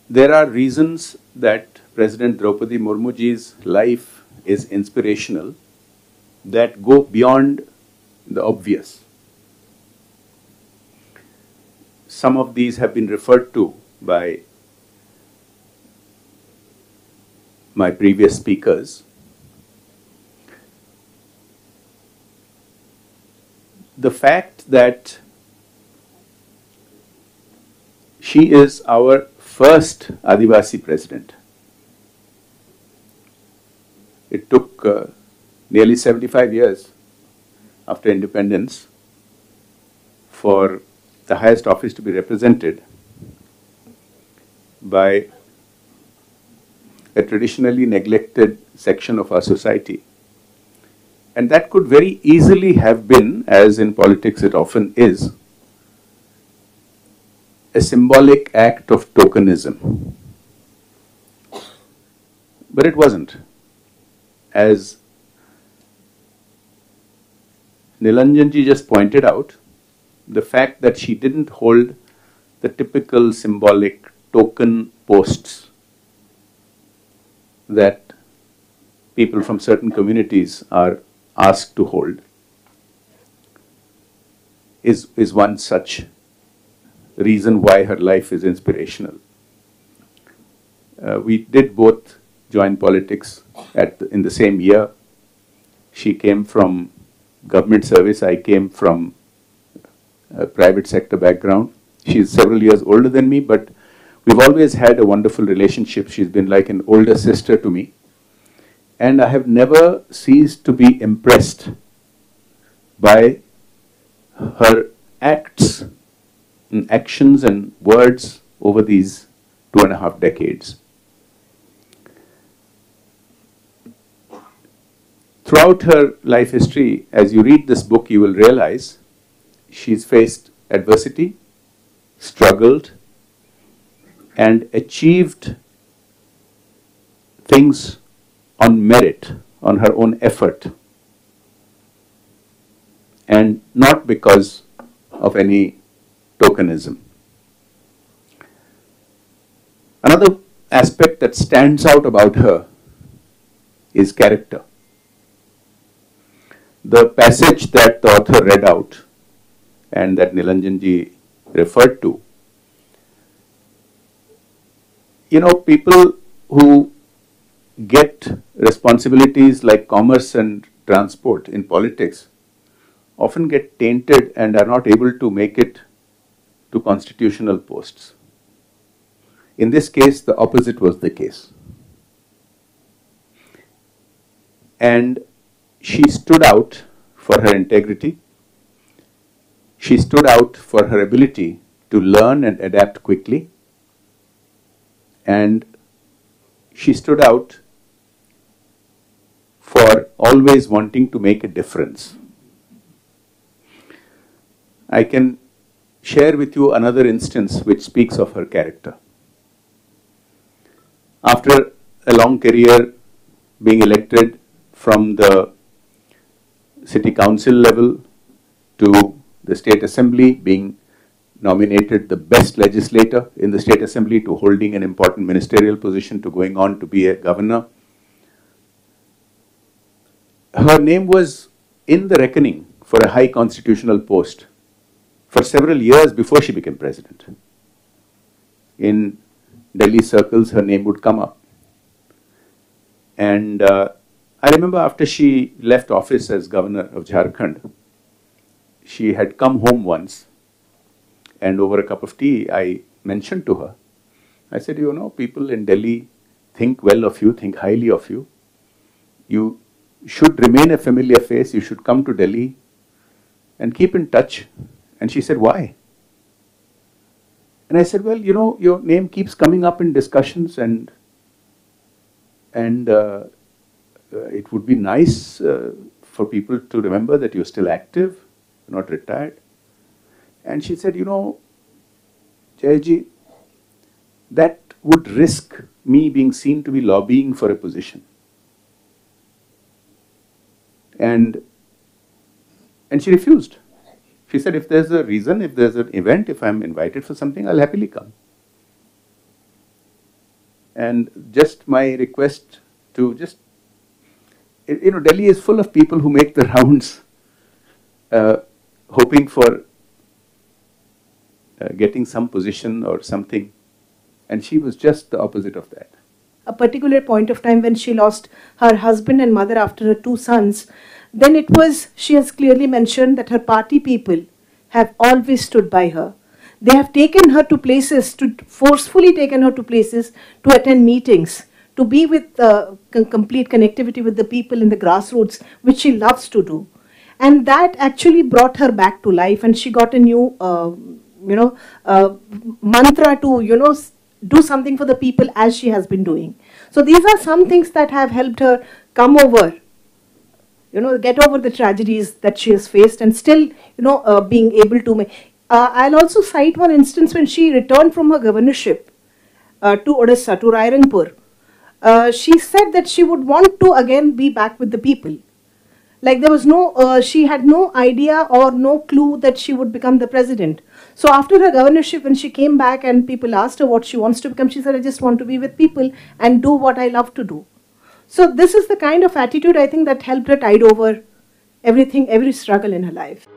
there are reasons that President Draupadi Murmuji's life is inspirational that go beyond the obvious. Some of these have been referred to by my previous speakers. The fact that she is our first Adivasi president. It took nearly 75 years after independence for the highest office to be represented by a traditionally neglected section of our society. And that could very easily have been, as in politics it often is, a symbolic act of tokenism. But it wasn't. As Nilanjanji just pointed out, the fact that she didn't hold the typical symbolic token posts that people from certain communities are asked to hold is one such reason why her life is inspirational. We did both join politics in the same year. She came from government service. I came from a private sector background. She's several years older than me, but we've always had a wonderful relationship. She's been like an older sister to me. And I have never ceased to be impressed by her acts and actions and words over these 2.5 decades. Throughout her life history, as you read this book, you will realize she's faced adversity, struggled, and achieved things on merit, on her own effort, and not because of any tokenism. Another aspect that stands out about her is character. The passage that the author read out and that Nilanjanji referred to, people who get responsibilities like commerce and transport in politics often get tainted and are not able to make it to constitutional posts. In this case, the opposite was the case. And she stood out for her integrity. She stood out for her ability to learn and adapt quickly. And she stood out for always wanting to make a difference. I can share with you another instance which speaks of her character. After a long career being elected from the city council level to the state assembly, being nominated the best legislator in the state assembly, to holding an important ministerial position, to going on to be a governor, her name was in the reckoning for a high constitutional post for several years before she became president. In Delhi circles, her name would come up. And I remember after she left office as governor of Jharkhand, she had come home once, and over a cup of tea, I mentioned to her, I said, people in Delhi think well of you, think highly of you. You should remain a familiar face. You should come to Delhi and keep in touch. And she said, why? And I said, well, your name keeps coming up in discussions, and it would be nice for people to remember that you're still active, you're not retired. And she said, Jayji, that would risk me being seen to be lobbying for a position. And she refused. She said, if there's a reason, if there's an event, if I'm invited for something, I'll happily come. And just my request to just, Delhi is full of people who make the rounds hoping for getting some position or something. And she was just the opposite of that. A particular point of time when she lost her husband and mother after her 2 sons, then it was, she has clearly mentioned that her party people have always stood by her. They have taken her to places, forcefully taken her to places to attend meetings, to be with complete connectivity with the people in the grassroots, which she loves to do. And that actually brought her back to life, and she got a new, mantra to, do something for the people as she has been doing. So these are some things that have helped her come over, get over the tragedies that she has faced, and still, being able to make. I'll also cite one instance when she returned from her governorship to Odisha, to Rairanpur. She said that she would want to again be back with the people. Like there was no, she had no idea or no clue that she would become the president. So after her governorship, when she came back and people asked her what she wants to become, she said, I just want to be with people and do what I love to do. So this is the kind of attitude I think that helped her tide over everything, every struggle in her life.